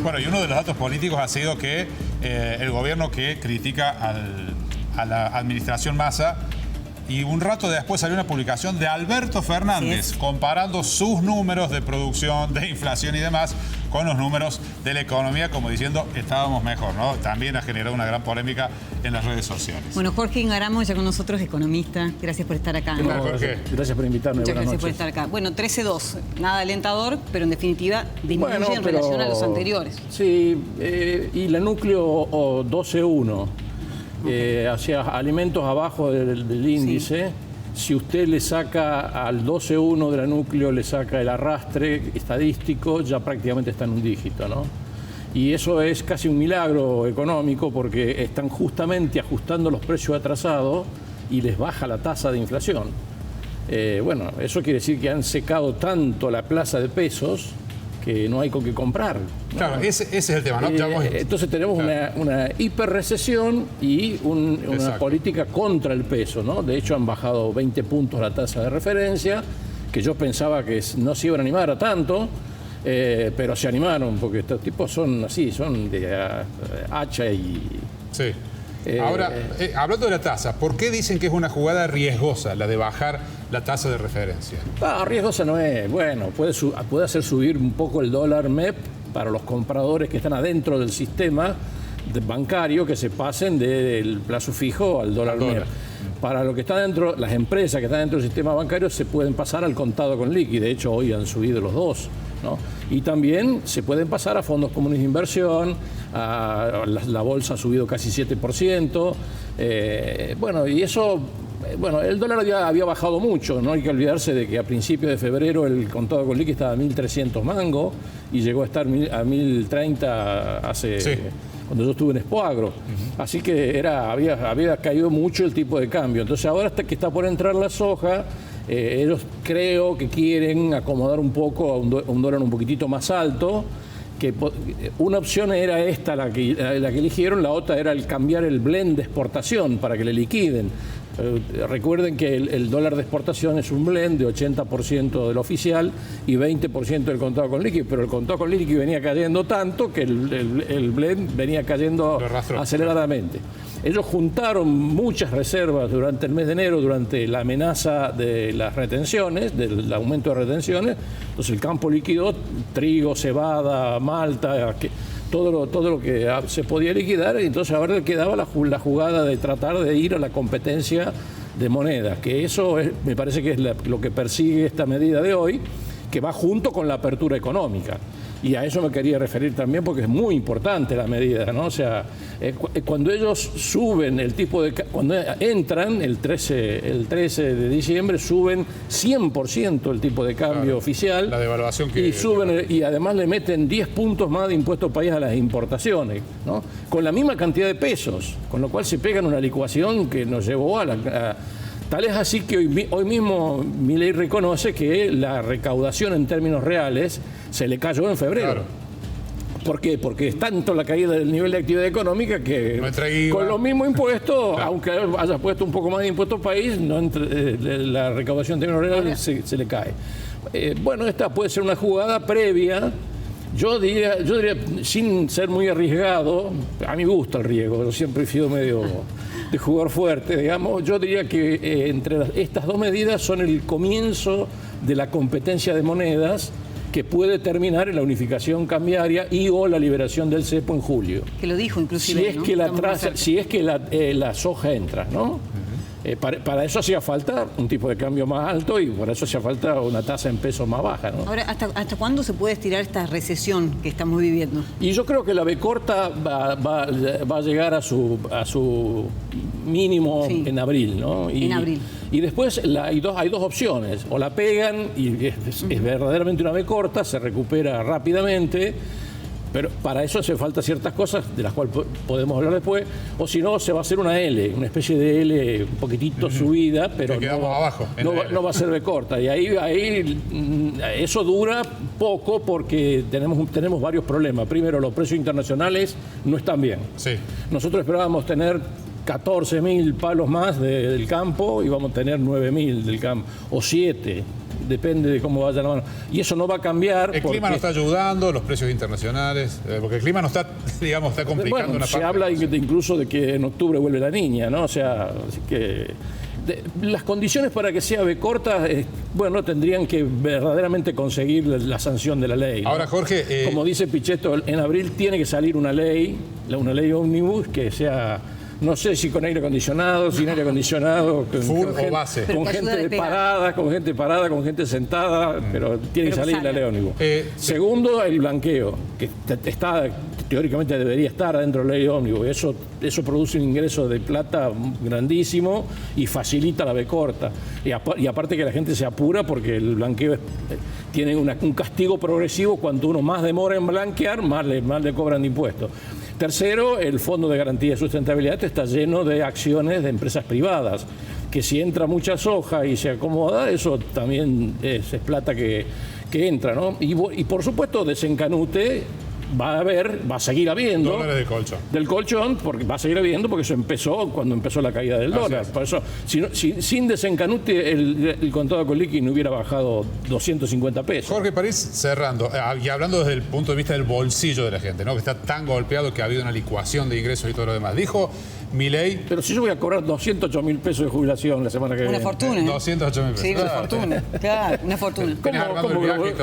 Bueno, y uno de los datos políticos ha sido que el gobierno que critica a la administración Massa, y un rato después salió una publicación de Alberto Fernández comparando sus números de producción, de inflación y demás con los números de la economía, como diciendo estábamos mejor, ¿no? También ha generado una gran polémica en las redes sociales. Bueno, Jorge Ingaramo, ya con nosotros, economista. Gracias por estar acá. No, gracias por invitarme. Muchas gracias por estar acá. Bueno, 13-2, nada alentador, pero en definitiva disminuye en relación a los anteriores. Sí, y la núcleo 12-1, hacia alimentos abajo del índice. Si usted le saca al 12-1 de la núcleo, le saca el arrastre estadístico, ya prácticamente está en un dígito, ¿no? Y eso es casi un milagro económico porque están justamente ajustando los precios atrasados y les baja la tasa de inflación. Bueno, eso quiere decir que han secado tanto la plaza de pesos que no hay con qué comprar, ¿no? Claro, ese es el tema, ¿no? Entonces tenemos una hiperrecesión y una política contra el peso, ¿no? De hecho han bajado 20 puntos la tasa de referencia, que yo pensaba que no se iban a animar a tanto, pero se animaron, porque estos tipos son así, son de hacha y... Sí. Ahora, hablando de la tasa, ¿por qué dicen que es una jugada riesgosa la de bajar la tasa de referencia? Riesgosa no es. Bueno, puede hacer subir un poco el dólar MEP para los compradores que están adentro del sistema bancario, que se pasen del plazo fijo al dólar MEP. Para lo que está dentro, las empresas que están dentro del sistema bancario se pueden pasar al contado con liqui. De hecho, hoy han subido los dos, ¿no? Y también se pueden pasar a fondos comunes de inversión, la bolsa ha subido casi 7%. Bueno, y eso, bueno, el dólar había bajado mucho, no hay que olvidarse de que a principios de febrero el contado con liqui estaba a 1.300 mangos y llegó a estar a 1.030 hace... cuando yo estuve en Expoagro. Así que había caído mucho el tipo de cambio. Entonces ahora hasta que está por entrar la soja, ellos creo que quieren acomodar un poco a un dólar un poquitito más alto, que una opción era esta, la que eligieron, la otra era el cambiar el blend de exportación para que le liquiden. Recuerden que el dólar de exportación es un blend de 80% del oficial y 20% del contado con liqui, pero el contado con liqui venía cayendo tanto que el blend venía cayendo aceleradamente. Ellos juntaron muchas reservas durante el mes de enero, durante la amenaza de las retenciones, del aumento de retenciones. Entonces el campo liquidó trigo, cebada, malta, todo lo que se podía liquidar, y entonces ahora le quedaba la jugada de tratar de ir a la competencia de monedas, que eso me parece que es lo que persigue esta medida de hoy, que va junto con la apertura económica. Y a eso me quería referir también porque es muy importante la medida, ¿no? O sea, cuando ellos suben el tipo de... Cuando entran el 13 de diciembre, suben 100% el tipo de cambio oficial. La devaluación que... Y además le meten 10 puntos más de impuesto país a las importaciones, ¿no? Con la misma cantidad de pesos, con lo cual se pegan una licuación que nos llevó tal es así que hoy mismo Milei reconoce que la recaudación en términos reales se le cayó en febrero. Claro. ¿Por qué? Porque es tanto la caída del nivel de actividad económica que con los mismos impuestos, claro, aunque haya puesto un poco más de impuestos país, la recaudación en términos reales se le cae. Bueno, esta puede ser una jugada previa. Yo diría, sin ser muy arriesgado, a mí me gusta el riesgo, yo siempre he sido medio de jugar fuerte, digamos. Yo diría que entre estas dos medidas son el comienzo de la competencia de monedas que puede terminar en la unificación cambiaria y o la liberación del cepo en julio. Que lo dijo inclusive, si es que la soja entra, ¿no? Para eso hacía falta un tipo de cambio más alto y por eso hacía falta una tasa en pesos más baja, ¿no? Ahora, ¿hasta cuándo se puede estirar esta recesión que estamos viviendo? Y yo creo que la B corta va a llegar a su mínimo en abril, ¿no? En abril. Y después hay dos opciones. O la pegan y es verdaderamente una B corta, se recupera rápidamente. Pero para eso hace falta ciertas cosas de las cuales podemos hablar después, o si no, se va a hacer una L, una especie de L un poquitito subida, pero no va a ser B corta. Y ahí eso dura poco porque tenemos varios problemas. Primero, los precios internacionales no están bien. Sí. Nosotros esperábamos tener 14.000 palos más del campo y vamos a tener 9.000 del campo, o 7. depende de cómo vaya la mano. Y eso no va a cambiar. El clima no está ayudando, los precios internacionales, porque el clima no está, digamos, está complicando una parte. Se habla incluso de que en octubre vuelve la niña, ¿no? O sea, así que las condiciones para que sea B corta, bueno, tendrían que verdaderamente conseguir la sanción de la ley, ¿no? Ahora, Jorge... Como dice Pichetto, en abril tiene que salir una ley ómnibus que sea... No sé si con aire acondicionado, sin aire acondicionado, full o base. Con gente parada, con gente sentada, pero tiene que salir la ley ómnibus. Segundo, el blanqueo, que teóricamente debería estar dentro de la ley ómnibus. Eso produce un ingreso de plata grandísimo y facilita la B corta. Y aparte que la gente se apura porque el blanqueo tiene un castigo progresivo. Cuanto uno más demora en blanquear, más le cobran de impuestos. Tercero, el Fondo de Garantía de Sustentabilidad está lleno de acciones de empresas privadas, que si entra mucha soja y se acomoda, eso también es plata que entra, ¿no? Y por supuesto, desencanute va a seguir habiendo. Dólares de colchón. Del colchón, porque va a seguir habiendo, porque eso empezó cuando empezó la caída del dólar. Por eso, sin desencanute, el contado con liqui no hubiera bajado 250 pesos. Jorge París, cerrando, y hablando desde el punto de vista del bolsillo de la gente, ¿no? Que está tan golpeado que ha habido una licuación de ingresos y todo lo demás. Dijo Milei... Pero si yo voy a cobrar 208.000 pesos de jubilación la semana que viene. Una fortuna. 208.000 pesos. Sí, una fortuna. Claro, una fortuna.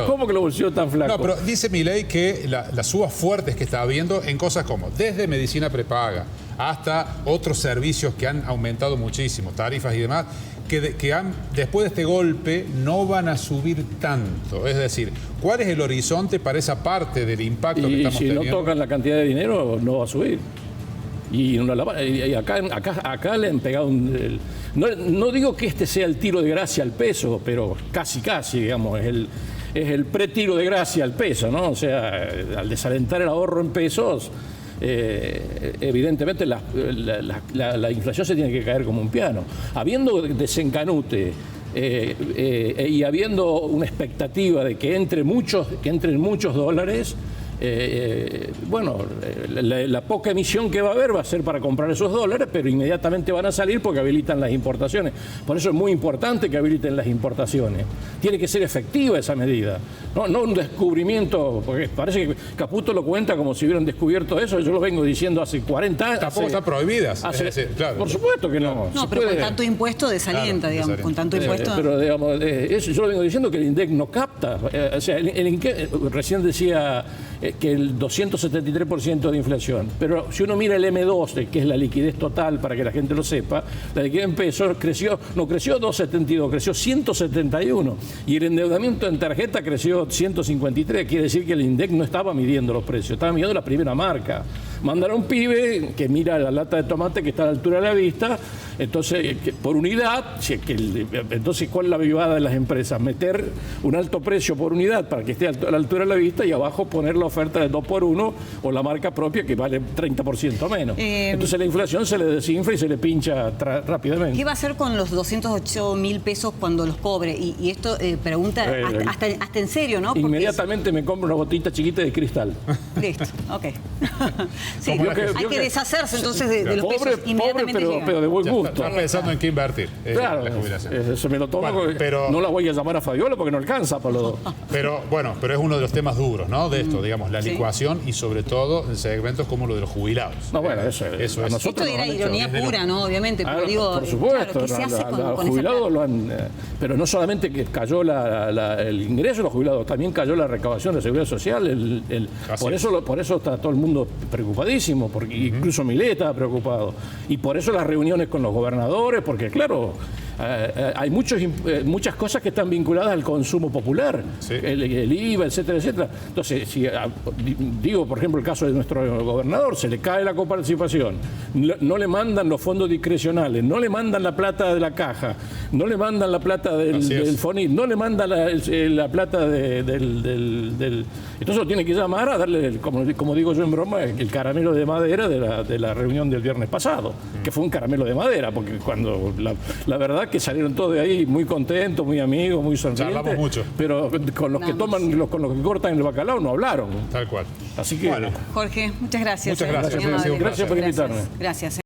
¿Cómo que lo bolsillo tan flaco? No, pero dice Milei que las subas fuertes que está habiendo en cosas como desde medicina prepaga hasta otros servicios que han aumentado muchísimo, tarifas y demás, que después de este golpe no van a subir tanto. Es decir, ¿cuál es el horizonte para esa parte del impacto que estamos teniendo? Y si no tocan la cantidad de dinero, no va a subir. Y acá le han pegado no digo que este sea el tiro de gracia al peso, pero casi, digamos, es el pre-tiro de gracia al peso, ¿no? O sea, al desalentar el ahorro en pesos, evidentemente la inflación se tiene que caer como un piano. Habiendo desencanute y habiendo una expectativa de que entren muchos dólares, bueno, la poca emisión que va a haber va a ser para comprar esos dólares, pero inmediatamente van a salir porque habilitan las importaciones. Por eso es muy importante que habiliten las importaciones. Tiene que ser efectiva esa medida, no un descubrimiento, porque parece que Caputo lo cuenta como si hubieran descubierto eso. Yo lo vengo diciendo hace 40 años. Tampoco están prohibidas. Claro. Por supuesto que no. No, pero con tanto impuesto desalienta, digamos, desalienta. Con tanto impuesto. Pero digamos, eso yo lo vengo diciendo que el INDEC no capta. O sea, recién decía que el 273% de inflación. Pero si uno mira el M2, que es la liquidez total, para que la gente lo sepa, la liquidez en pesos no creció 2,72, creció 171. Y el endeudamiento en tarjeta creció 153. Quiere decir que el INDEC no estaba midiendo los precios, estaba midiendo la primera marca. Mandar a un pibe que mira la lata de tomate que está a la altura de la vista, entonces, por unidad, entonces, ¿cuál es la vivada de las empresas? Meter un alto precio por unidad para que esté a la altura de la vista y abajo poner la oferta de 2x1 o la marca propia que vale 30% menos. Entonces la inflación se le desinfla y se le pincha rápidamente. ¿Qué va a hacer con los 208.000 pesos cuando los cobre? Y esto pregunta hasta en serio, ¿no? Porque inmediatamente me compro una botita chiquita de cristal. Listo, ok. Sí, hay que deshacerse entonces de los pesos inmediatamente. Pero de buen gusto. Está pensando en qué invertir. Claro, la jubilación. Eso me lo tomo, pero no la voy a llamar a Fabiola porque no alcanza para los dos. Pero bueno, es uno de los temas duros, ¿no? De esto, digamos, la licuación y sobre todo en segmentos como lo de los jubilados. No, bueno, eso es. Esto era ironía pura, ¿no? Obviamente, pero digo, por supuesto, claro, ¿qué se hace con los jubilados lo han, pero no solamente que cayó el ingreso de los jubilados, también cayó la recaudación de seguridad social. Por eso está todo el mundo preocupadísimo, porque incluso Milei estaba preocupado. Y por eso las reuniones con los gobernadores, porque claro, hay muchas cosas que están vinculadas al consumo popular, el IVA, etcétera, etcétera. Entonces, digo, por ejemplo, el caso de nuestro gobernador, se le cae la coparticipación, no le mandan los fondos discrecionales, no le mandan la plata de la caja, no le mandan la plata del FONIT, no le mandan la plata del... Entonces lo tiene que llamar a darle, como digo yo en broma, el caramelo de madera de la reunión del viernes pasado, que fue un caramelo de madera, porque cuando la verdad que salieron todos de ahí muy contentos, muy amigos, muy sonrientes. Charlamos mucho. Pero con los que con los que cortan el bacalao no hablaron. Tal cual. Así que... Jorge, muchas gracias. Muchas gracias. Gracias por invitarme. Gracias.